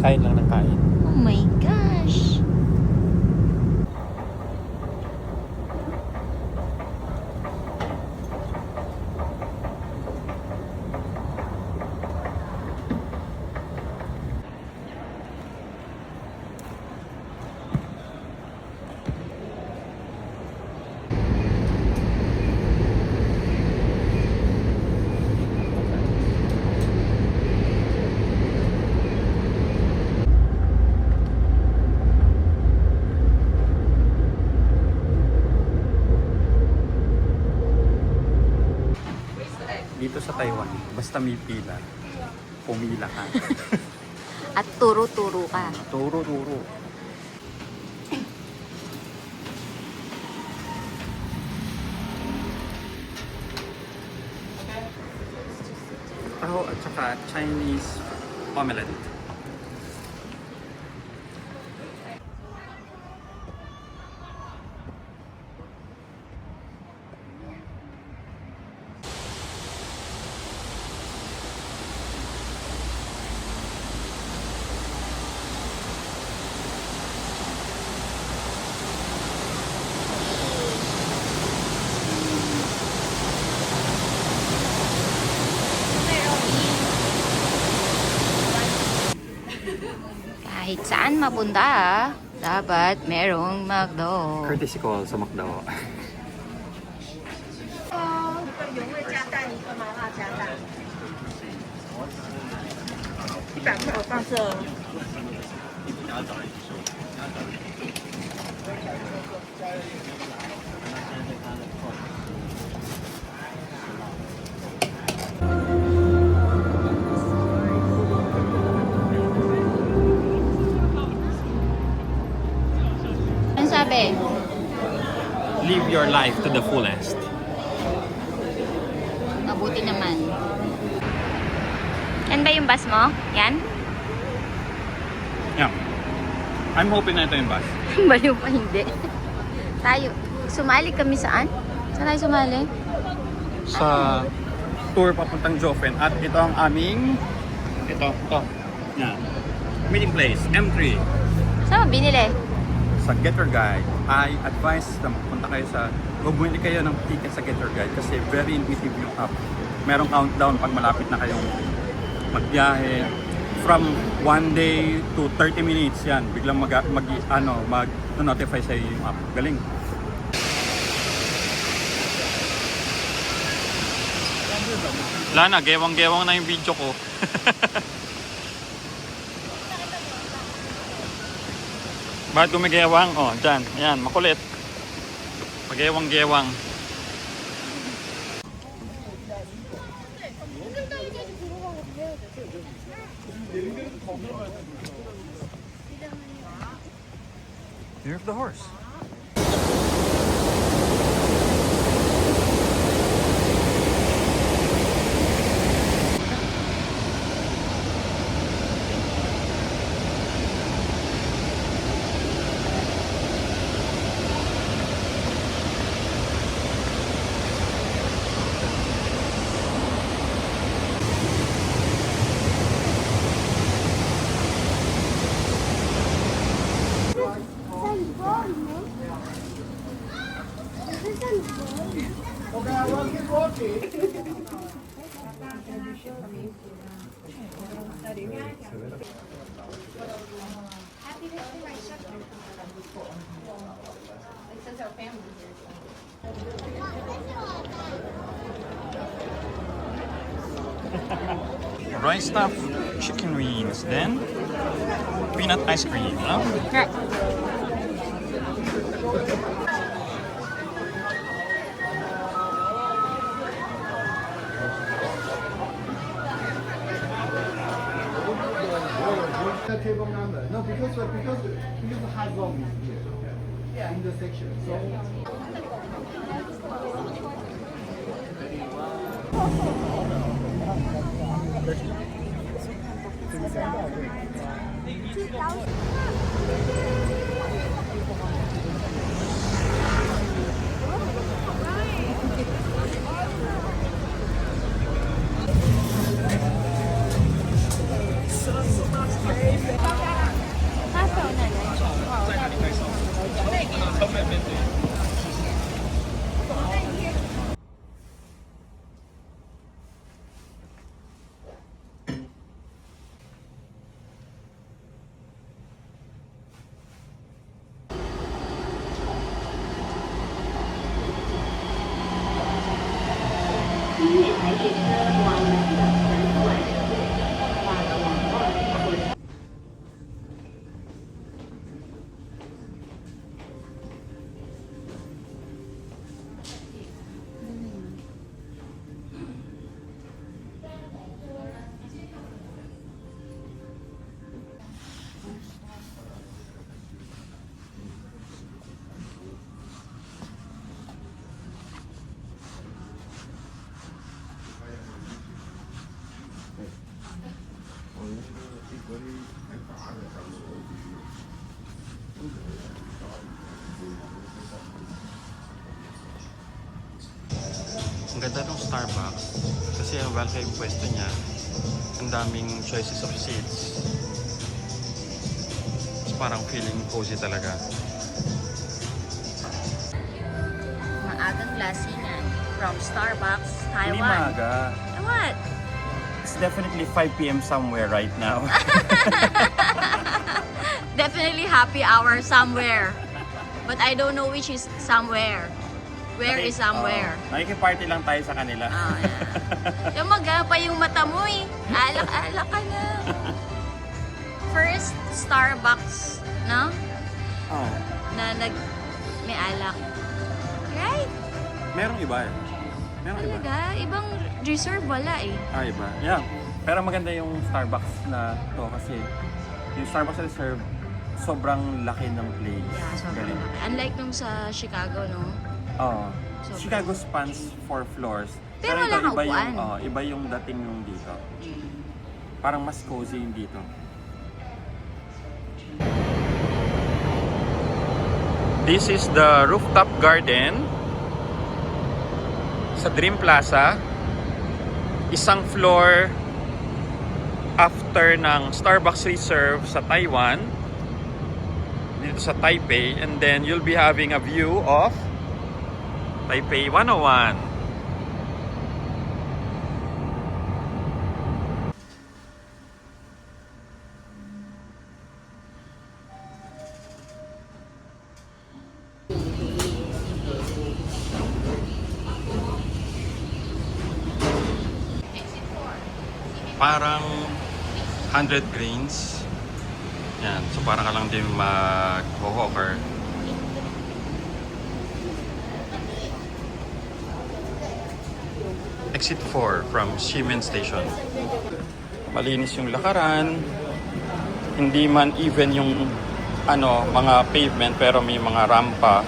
Kain lang ng kain. Oh my gosh! Dito sa Taiwan, basta may pila, pumila ka. At turo-turo ka. Turo-turo. Taho at saka Chinese omelette. Kahit saan mapunta, dapat merong McDo. Courtesy call sa McDo. 原味加蛋，一个麻辣加蛋，100块，我放这。Ano sabi? Live your life to the fullest. Mabuti naman. Yan ba yung bus mo? Yan? Yeah. I'm hoping na ito yung bus. Baliw pa hindi. Tayo. Sumali kami saan? Saan tayo sumali? Sa tour papuntang Jofen. At ito ang aming ito. Yan. Meeting place, M3. Saan mo binili? Sa Get Your Guide, I advise na punta kayo sa, bumili kayo ng ticket sa Get Your Guide kasi very intuitive yung app. Merong countdown pag malapit na kayong magbiyahe. From 1 day to 30 minutes yan. Biglang mag-notify sa yung app. Galing. Wala na, gewang-gewang na yung video ko. Bakit gumigewang? Oh, dyan. Ayan, makulit. Magewang-gewang. Year of the horse. Rice stuffed chicken wings, then peanut ice cream. Huh? Yeah. The table number. No, because hard rock is here in the section. So Hey, Ang ganda ng Starbucks kasi ang malaki yung pwesto niya. Ang daming choices of seats. It's parang feeling cozy talaga. Maagang lasingan from Starbucks, Hindi Taiwan. maaga. What? It's definitely 5 p.m. somewhere right now. Definitely happy hour somewhere. But I don't know which is somewhere. Where is somewhere? Nakikiparty lang tayo sa kanila. Ah, yeah. Yung magapa yung mata mo eh. Alak-alak ka na. First Starbucks, no? Oh. Na may alak. Right? Merong iba eh. Merong iba. Talaga? Ibang reserve wala eh. Ah, iba. Yeah. Pero maganda yung Starbucks na to kasi yung Starbucks Reserve sobrang laki ng place. Yeah, sobrang Galing. laki. Unlike nung sa Chicago, no? Oo. Sobrang- Chicago spans 4 floors. Pero wala kang iba yung, upuan. iba yung dating nung dito. Parang mas cozy yung dito. This is the rooftop garden sa Dream Plaza. Isang floor after ng Starbucks Reserve sa Taiwan. Dito sa Taipei. And then you'll be having a view of Taipei 101. Parang 100 grains. Yan. So parang ka lang din mag-hawker. Exit 4 from Ximen Station. Malinis yung lakaran. Hindi man even yung mga pavement pero may mga rampa.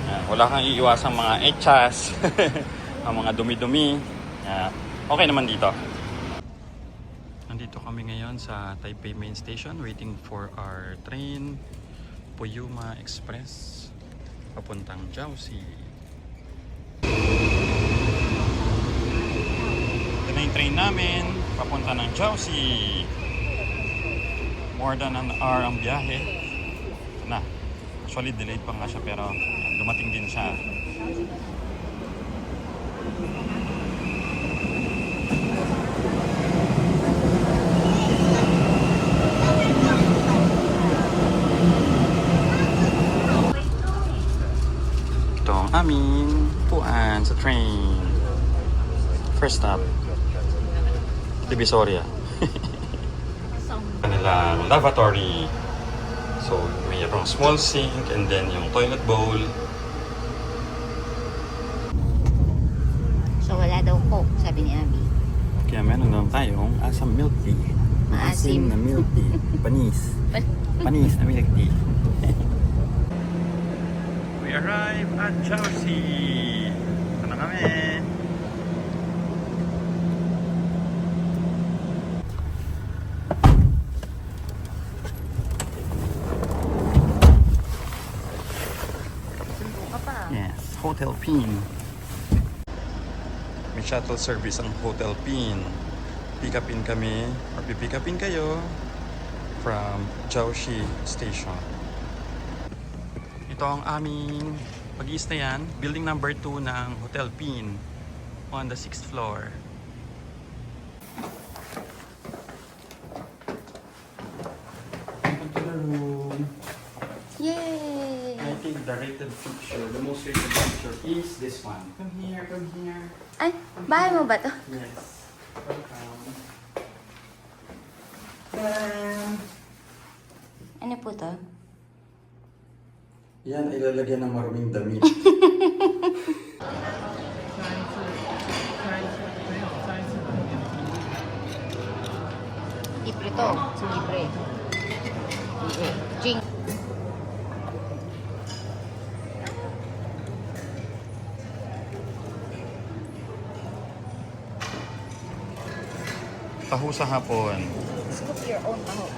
Yan. Wala kang iiwasang mga echas, ang mga dumi-dumi. Yan. Okay naman dito. Nandito kami ngayon sa Taipei Main Station waiting for our train Puyuma Express papuntang Jiaoxi. Ito na yung train namin papunta ng Jiaoxi. More than an hour ang biyahe. Na, actually delayed pa nga siya pero yan, dumating din siya. Ito ang aming puan sa train. First stop, Divisoria. Kanilang lavatory. So, mayroong small sink and then yung toilet bowl. So wala daw Coke, sabi ni Abby. Kaya meron lang tayong asam milk tea. Maasim. Na milk tea. Panis. Panis na milk tea. We arrive at Jiaoxi. Ito na kami. Yes, Hotel Pin. May shuttle service ang Hotel Pin. Pick upin kami or pipick upin kayo from Jiaoxi Station. Ito ang aming pag-i-stayan, building number 2 ng Hotel Pin on the 6th floor. Welcome to the room. Yay! I think the rated picture, the most rated picture is this one. Come here, come here. Ay, bahay mo ba to? Yes. Ano po to? Yan, ilalagyan ng maruming damit. Libre to. Libre. Libre. Jing. Taho sa hapon. Scoop your own taho.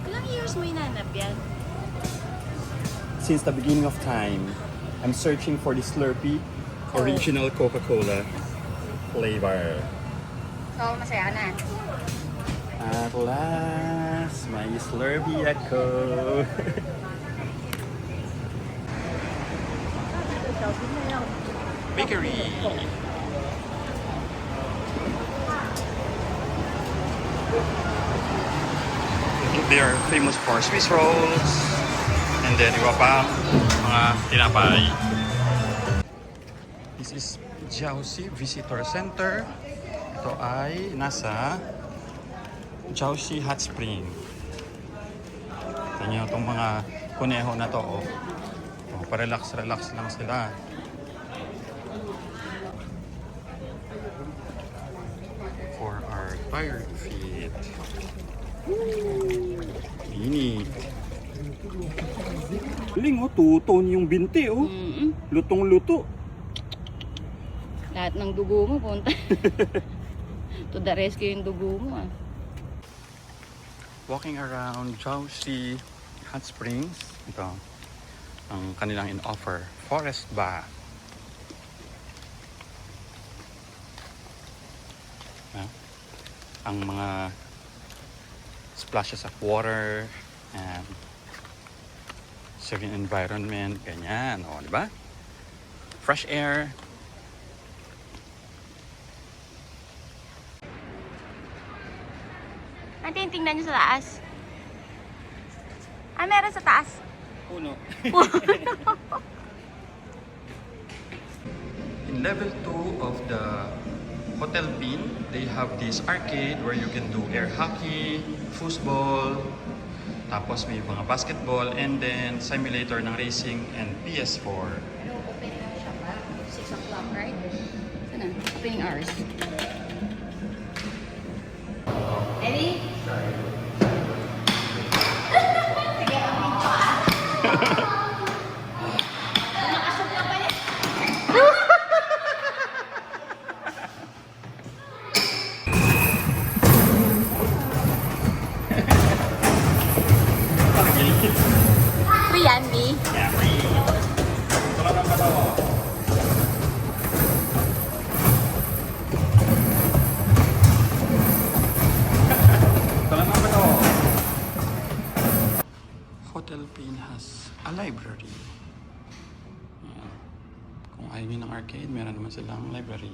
Ilang years mo inanap yan? Since the beginning of time, I'm searching for the Slurpee original Coca-Cola flavor. So, masaya na. At last, may Slurpee ako. Bakery. They are famous for Swiss rolls and then iba pa mga tinapay. This is Jiaoxi Visitor Center. Ito ay nasa Jiaoxi Hot Spring. Ito nyo itong mga kuneho na to. Oh. Oh, pa-relax-relax lang sila. For our tired feet. Init. Galing oh, two-tone yung binti oh. Lutong-luto. Lahat ng dugo mo punta. To the rescue yung dugo mo ah. Walking around Jiaoxi Hot Springs. Ito ang kanilang in-offer. Forest bath. Ang mga splashes of water and serene environment, ganyan, o, di ba? Fresh air. Ano tingnan nyo sa taas? Ah, meron sa taas. Puno. In level 2 of the Hotel Bean, they have this arcade where you can do air hockey, foosball, tapos may mga basketball, and then simulator ng racing and PS4. Ano, opening ang siya ba? 6 o'clock, right? Sana, opening hours. Ready? Free yan, B? Yeah, free. Hotel Bean has a library. Ayan. Kung ayaw nyo ng arcade, meron naman silang library.